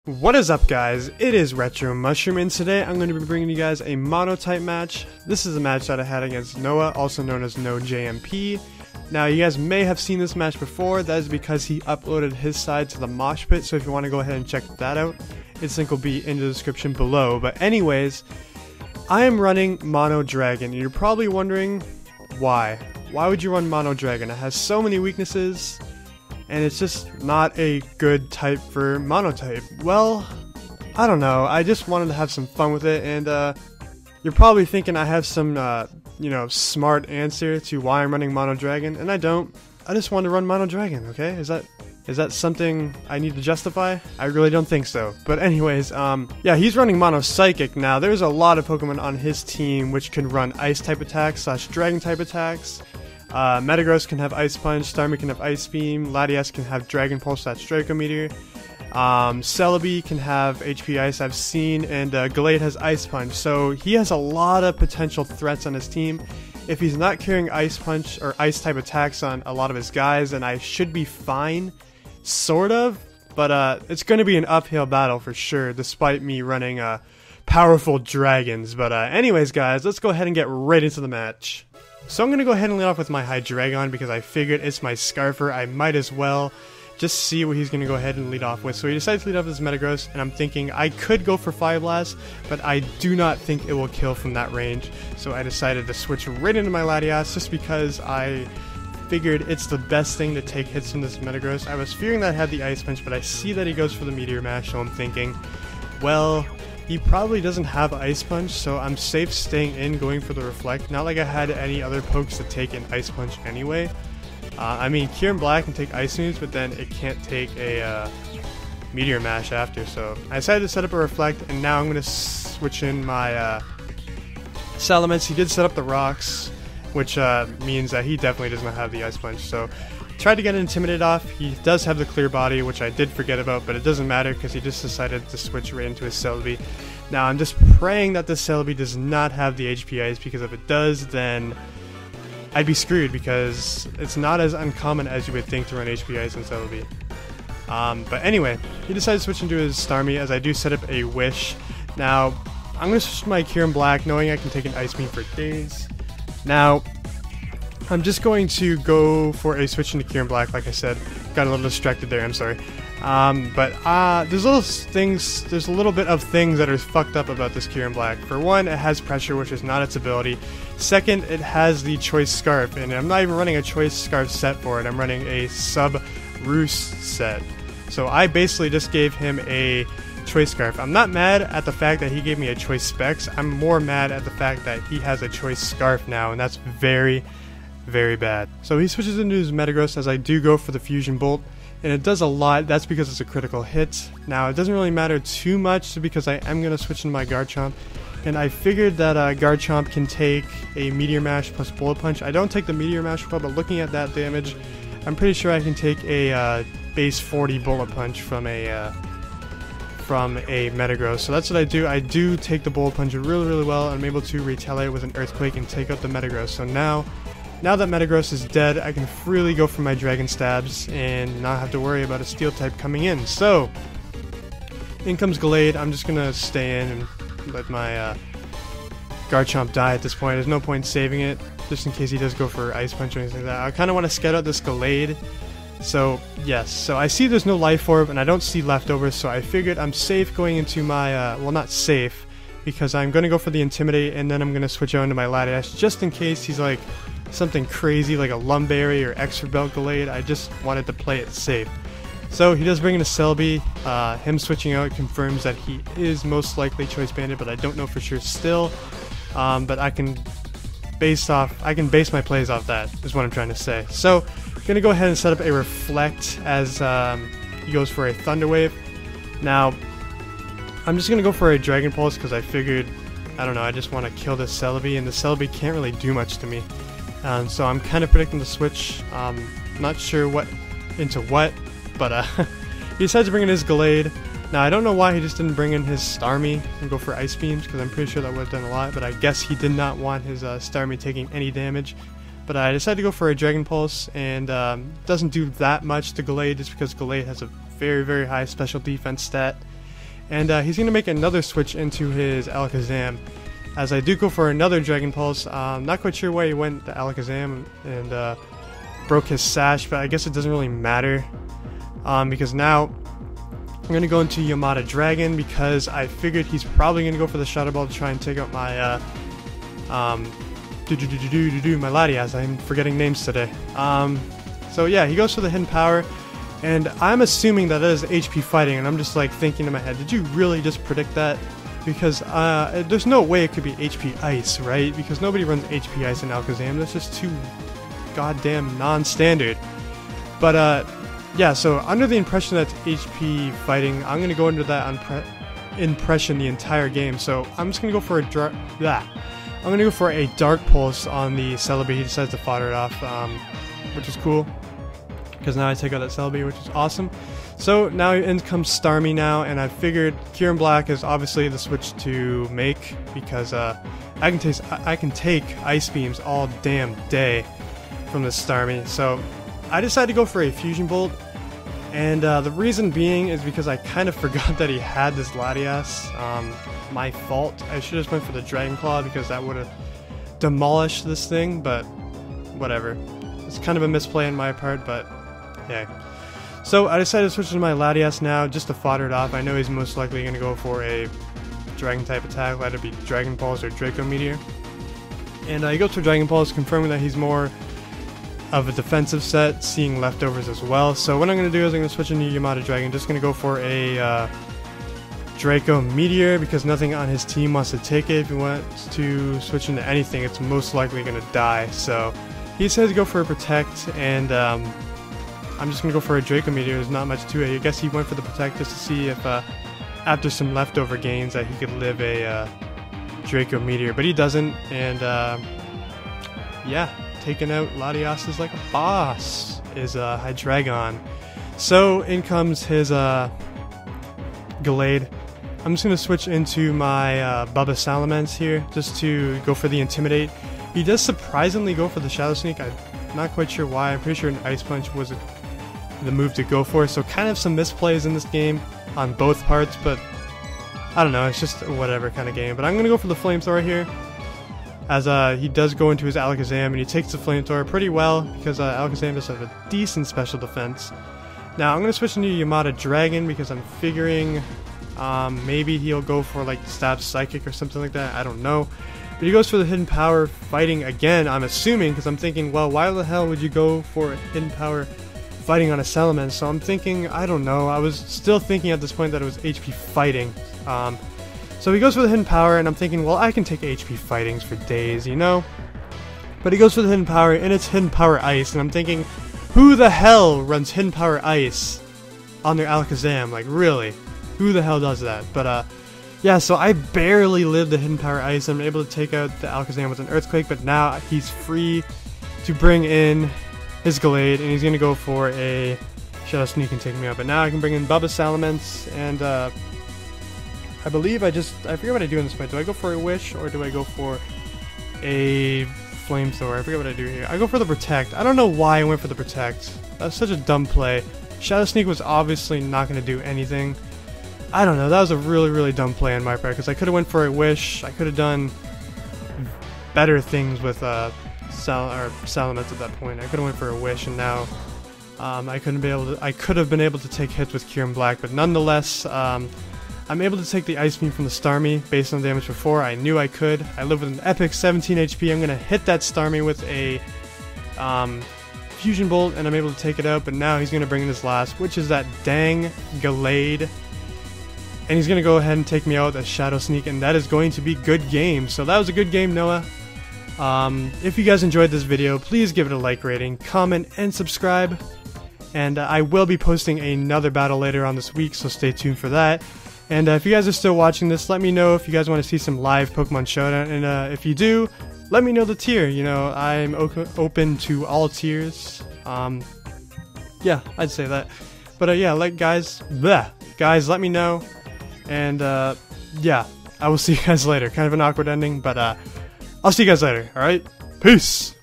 What is up, guys? It is Retro Mushroom, and today I'm going to be bringing you guys a Monotype match. This is a match that I had against Noah, also known as NoJNP. Now, you guys may have seen this match before. That is because he uploaded his side to the Mosh Pit, so if you want to go ahead and check that out, its link will be in the description below. But anyways, I am running Mono Dragon, and you're probably wondering why. Why would you run Mono Dragon? It has so many weaknesses, and it's just not a good type for Monotype. Well, I don't know, I just wanted to have some fun with it, and you're probably thinking I have some, smart answer to why I'm running Mono Dragon, and I don't. I just want to run Mono Dragon, okay? Is that something I need to justify? I really don't think so. But anyways, yeah, he's running Mono Psychic now. There's a lot of Pokemon on his team which can run Ice type attacks / Dragon type attacks. Metagross can have Ice Punch, Starmie can have Ice Beam, Latias can have Dragon Pulse / Draco Meteor, Celebi can have HP Ice, I've seen, and Gallade has Ice Punch, so he has a lot of potential threats on his team. If he's not carrying Ice Punch or Ice type attacks on a lot of his guys, then I should be fine, sort of, but it's going to be an uphill battle for sure, despite me running powerful dragons. But anyways, guys, let's go ahead and get right into the match. So I'm going to go ahead and lead off with my Hydreigon because I figured it's my Scarfer. I might as well just see what he's going to go ahead and lead off with. So he decides to lead off with his Metagross, and I'm thinking I could go for Fire Blast, but I do not think it will kill from that range. So I decided to switch right into my Latias just because I figured it's the best thing to take hits from this Metagross. I was fearing that I had the Ice Punch, but I see that he goes for the Meteor Mash, so I'm thinking, well, he probably doesn't have Ice Punch, so I'm safe staying in, going for the Reflect. Not like I had any other pokes to take an Ice Punch anyway. I mean, Kieran Black can take Ice Moves, but then it can't take a Meteor Mash after, so I decided to set up a Reflect, and now I'm going to switch in my Salamence. He did set up the Rocks, which means that he definitely does not have the Ice Punch, so tried to get Intimidate off. He does have the Clear Body, which I did forget about, but it doesn't matter because he just decided to switch right into his Celebi. Now I'm just praying that the Celebi does not have the HP Ice, because if it does, then I'd be screwed, because it's not as uncommon as you would think to run HP Ice in Celebi. But anyway, he decided to switch into his Starmie, as I do set up a Wish. Now, I'm going to switch to my Kieran Black, knowing I can take an Ice Beam for days. Now, I'm just going to go for a switch into Kieran Black, like I said. Got a little distracted there, I'm sorry. There's a little bit of things that are fucked up about this Kieran Black. For one, it has Pressure, which is not its ability. Second, it has the Choice Scarf, and I'm not even running a Choice Scarf set for it. I'm running a Sub-Roost set. So I basically just gave him a Choice Scarf. I'm not mad at the fact that he gave me a Choice Specs. I'm more mad at the fact that he has a Choice Scarf now, and that's very bad. So he switches into his Metagross, as I do go for the Fusion Bolt, and it does a lot. That's because it's a critical hit. Now, it doesn't really matter too much because I am going to switch into my Garchomp, and I figured that Garchomp can take a Meteor Mash plus Bullet Punch. I don't take the Meteor Mash, but looking at that damage, I'm pretty sure I can take a base 40 Bullet Punch from a Metagross. So that's what I do. I do take the Bullet Punch really well, and I'm able to retaliate with an Earthquake and take out the Metagross. So now that Metagross is dead, I can freely go for my Dragon Stabs and not have to worry about a Steel type coming in. So, in comes Gallade. I'm just going to stay in and let my Garchomp die at this point. There's no point saving it, just in case he does go for Ice Punch or anything like that. I kind of want to scout out this Gallade. So, yes. So, I see there's no Life Orb, and I don't see Leftovers, so I figured I'm safe going into my, well, not safe, because I'm going to go for the Intimidate, and then I'm going to switch on to my Latias, just in case he's like something crazy like a Lumberry or Extra Belt Gallade. I just wanted to play it safe. So he does bring in a Celebi. Him switching out confirms that he is most likely Choice Banded, but I don't know for sure still. But I can base my plays off that, is what I'm trying to say. So I'm gonna go ahead and set up a Reflect as he goes for a Thunder Wave. Now I'm just gonna go for a Dragon Pulse because I figured, I don't know, I just want to kill this Celebi, and the Celebi can't really do much to me. So I'm kind of predicting the switch. Not sure what into what, but he decides to bring in his Gallade. Now I don't know why he just didn't bring in his Starmie and go for Ice Beams, because I'm pretty sure that would have done a lot, but I guess he did not want his Starmie taking any damage. But I decided to go for a Dragon Pulse, and doesn't do that much to Gallade, just because Gallade has a very high special defense stat. And he's going to make another switch into his Alakazam. As I do go for another Dragon Pulse. Not quite sure why he went to Alakazam and broke his sash, but I guess it doesn't really matter. Because now I'm going to go into Yamada Dragon because I figured he's probably going to go for the Shadow Ball to try and take out my my Latias. I'm forgetting names today. So yeah, he goes for the Hidden Power, and I'm assuming that is HP Fighting, and I'm just like thinking in my head, did you really just predict that? Because there's no way it could be HP Ice, right? Because nobody runs HP Ice in Alakazam. That's just too goddamn non-standard. But yeah, so under the impression that it's HP Fighting, I'm gonna go into that impression the entire game. So I'm just gonna go for I'm gonna go for a Dark Pulse on the Celebi. He decides to fodder it off, which is cool, because now I take out that Celebi, which is awesome. So now in comes Starmie now, and I figured Kyurem Black is obviously the switch to make, because I can take Ice Beams all damn day from this Starmie. So I decided to go for a Fusion Bolt, and the reason being is because I kind of forgot that he had this Latias. My fault. I should have went for the Dragon Claw because that would have demolished this thing, but whatever. It's kind of a misplay on my part, but yeah. So I decided to switch to my Latias now just to fodder it off. I know he's most likely going to go for a Dragon type attack, whether it be Dragon Pulse or Draco Meteor. And he goes for Dragon Pulse, confirming that he's more of a defensive set, seeing leftovers as well. So what I'm going to do is I'm going to switch into Yamada Dragon. Just going to go for a Draco Meteor because nothing on his team wants to take it. If he wants to switch into anything, it's most likely going to die. So he says to go for a Protect, and I'm just going to go for a Draco Meteor. There's not much to it. I guess he went for the Protect just to see if after some leftover gains that he could live a Draco Meteor, but he doesn't, and yeah, taking out Latias is like a boss is Hydreigon. So in comes his Gallade. I'm just going to switch into my Bubba Salamence here, just to go for the Intimidate. He does surprisingly go for the Shadow Sneak. I'm not quite sure why. I'm pretty sure an Ice Punch was the move to go for, so kind of some misplays in this game on both parts, but I don't know, it's just a whatever kind of game. But I'm going to go for the Flamethrower here, as he does go into his Alakazam, and he takes the Flamethrower pretty well, because Alakazam does have a decent special defense. Now I'm going to switch into Yamada Dragon, because I'm figuring maybe he'll go for like Stab Psychic or something like that, I don't know. But he goes for the Hidden Power, fighting again, I'm assuming, because I'm thinking, well, why the hell would you go for a Hidden Power fighting on a Salamence? So I'm thinking, I don't know, I was still thinking at this point that it was HP Fighting. So he goes for the Hidden Power, and I'm thinking, well, I can take HP Fightings for days, you know? But he goes for the Hidden Power, and it's Hidden Power Ice, and I'm thinking, who the hell runs Hidden Power Ice on their Alakazam? Like, really? Who the hell does that? But, yeah, so I barely lived the Hidden Power Ice. I'm able to take out the Alakazam with an Earthquake, but now he's free to bring in his Gallade, and he's going to go for a Shadow Sneak and take me out. But now I can bring in Bubba Salamence, and I believe I forget what I do in this fight. Do I go for a Wish, or do I go for a Flamethrower? I forget what I do here. I go for the Protect. I don't know why I went for the Protect. That's such a dumb play. Shadow Sneak was obviously not going to do anything. I don't know, that was a really, really dumb play on my part, because I could have went for a Wish. I could have done better things with Salamence at that point. I could have went for a Wish, and now I could have been able to take hits with Kyurem Black, but nonetheless, I'm able to take the Ice Beam from the Starmie based on the damage before. I knew I could. I live with an epic 17 HP. I'm going to hit that Starmie with a Fusion Bolt, and I'm able to take it out, but now he's going to bring in his last, which is that dang Gallade. And he's going to go ahead and take me out with a Shadow Sneak, and that is going to be good game. So that was a good game, Noah. If you guys enjoyed this video, please give it a like rating, comment, and subscribe. And I will be posting another battle later on this week, so stay tuned for that. And if you guys are still watching this, let me know if you guys want to see some live Pokemon Showdown. And if you do, let me know the tier. You know, I'm open to all tiers. Yeah, I'd say that. But yeah, guys, let me know. And yeah, I will see you guys later. Kind of an awkward ending, but I'll see you guys later. Alright? Peace!